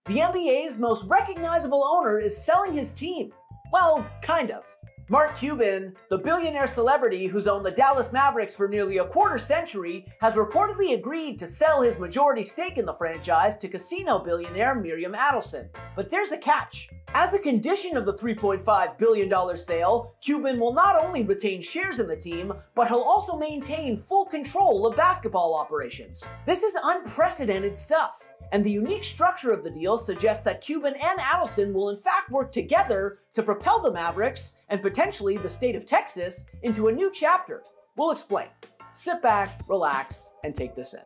The NBA's most recognizable owner is selling his team. Well, kind of. Mark Cuban, the billionaire celebrity who's owned the Dallas Mavericks for nearly a quarter century, has reportedly agreed to sell his majority stake in the franchise to casino billionaire Miriam Adelson. But there's a catch. As a condition of the $3.5 billion sale, Cuban will not only retain shares in the team, but he'll also maintain full control of basketball operations. This is unprecedented stuff, and the unique structure of the deal suggests that Cuban and Adelson will in fact work together to propel the Mavericks, and potentially the state of Texas, into a new chapter. We'll explain. Sit back, relax, and take this in.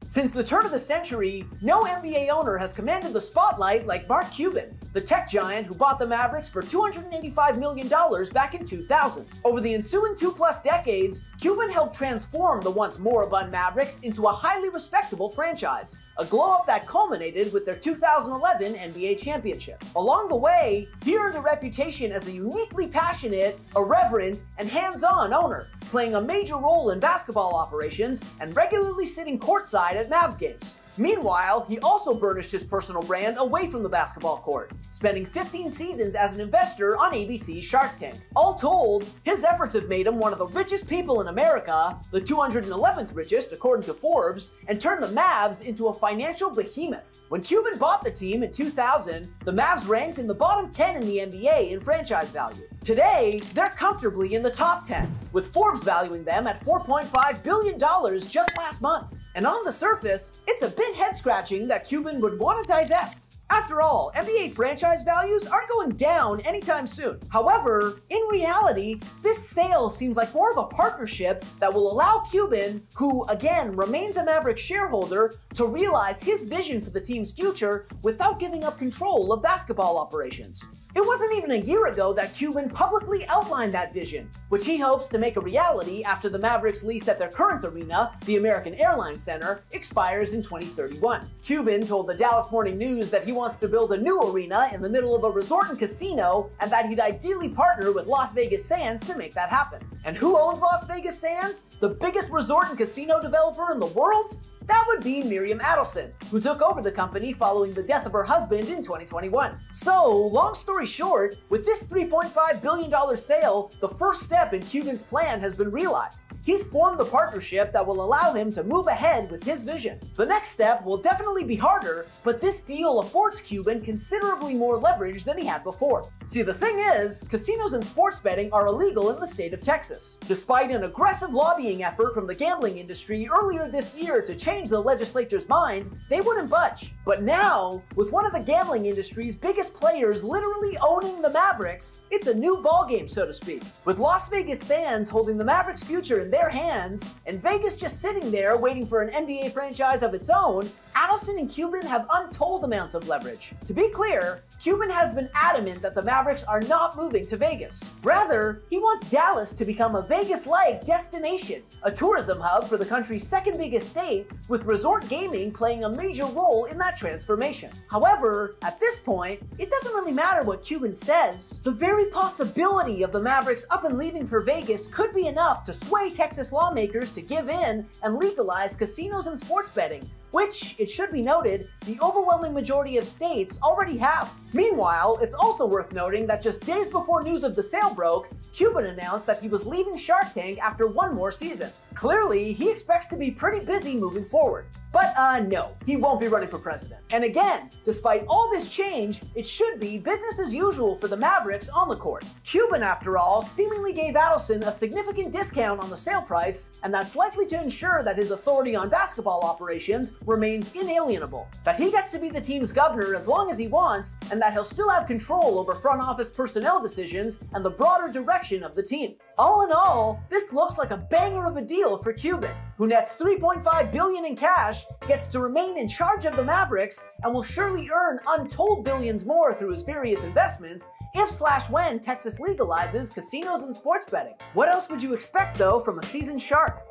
Since the turn of the century, no NBA owner has commanded the spotlight like Mark Cuban, the tech giant who bought the Mavericks for $285 million back in 2000. Over the ensuing 2+ decades, Cuban helped transform the once moribund Mavericks into a highly respectable franchise, a glow-up that culminated with their 2011 NBA championship. Along the way, he earned a reputation as a uniquely passionate, irreverent, and hands-on owner, playing a major role in basketball operations and regularly sitting courtside at Mavs games. Meanwhile, he also burnished his personal brand away from the basketball court, spending 15 seasons as an investor on ABC's Shark Tank. All told, his efforts have made him one of the richest people in America, the 211th richest according to Forbes, and turned the Mavs into a financial behemoth. When Cuban bought the team in 2000, the Mavs ranked in the bottom 10 in the NBA in franchise value. Today, they're comfortably in the top 10, with Forbes valuing them at $4.5 billion just last month. And on the surface, it's a bit head-scratching that Cuban would want to divest. After all, NBA franchise values aren't going down anytime soon. However, in reality, this sale seems like more of a partnership that will allow Cuban, who again remains a Mavericks shareholder, to realize his vision for the team's future without giving up control of basketball operations. It wasn't even a year ago that Cuban publicly outlined that vision, which he hopes to make a reality after the Mavericks' lease at their current arena, the American Airlines Center, expires in 2031. Cuban told the Dallas Morning News that he wants to build a new arena in the middle of a resort and casino, and that he'd ideally partner with Las Vegas Sands to make that happen. And who owns Las Vegas Sands? The biggest resort and casino developer in the world? That would be Miriam Adelson, who took over the company following the death of her husband in 2021. So, long story short, with this $3.5 billion sale, the first step in Cuban's plan has been realized. He's formed the partnership that will allow him to move ahead with his vision. The next step will definitely be harder, but this deal affords Cuban considerably more leverage than he had before. See, the thing is, casinos and sports betting are illegal in the state of Texas. Despite an aggressive lobbying effort from the gambling industry earlier this year to change the legislature's mind, they wouldn't budge. But now, with one of the gambling industry's biggest players literally owning the Mavericks, it's a new ballgame, so to speak. With Las Vegas Sands holding the Mavericks' future in their hands, and Vegas just sitting there waiting for an NBA franchise of its own, Adelson and Cuban have untold amounts of leverage. To be clear, Cuban has been adamant that the Mavericks are not moving to Vegas. Rather, he wants Dallas to become a Vegas-like destination, a tourism hub for the country's second biggest state, with resort gaming playing a major role in that transformation. However, at this point, it doesn't really matter what Cuban says. The very possibility of the Mavericks up and leaving for Vegas could be enough to sway Texas lawmakers to give in and legalize casinos and sports betting, which, it should be noted, the overwhelming majority of states already have. Meanwhile, it's also worth noting that just days before news of the sale broke, Cuban announced that he was leaving Shark Tank after one more season. Clearly, he expects to be pretty busy moving forward. But no, he won't be running for president. And again, despite all this change, it should be business as usual for the Mavericks on the court. Cuban, after all, seemingly gave Adelson a significant discount on the sale price, and that's likely to ensure that his authority on basketball operations remains inalienable, that he gets to be the team's governor as long as he wants, and that he'll still have control over front office personnel decisions and the broader direction of the team. All in all, this looks like a banger of a deal for Cuban, who nets $3.5 billion in cash, gets to remain in charge of the Mavericks, and will surely earn untold billions more through his various investments if/when Texas legalizes casinos and sports betting. What else would you expect, though, from a seasoned shark?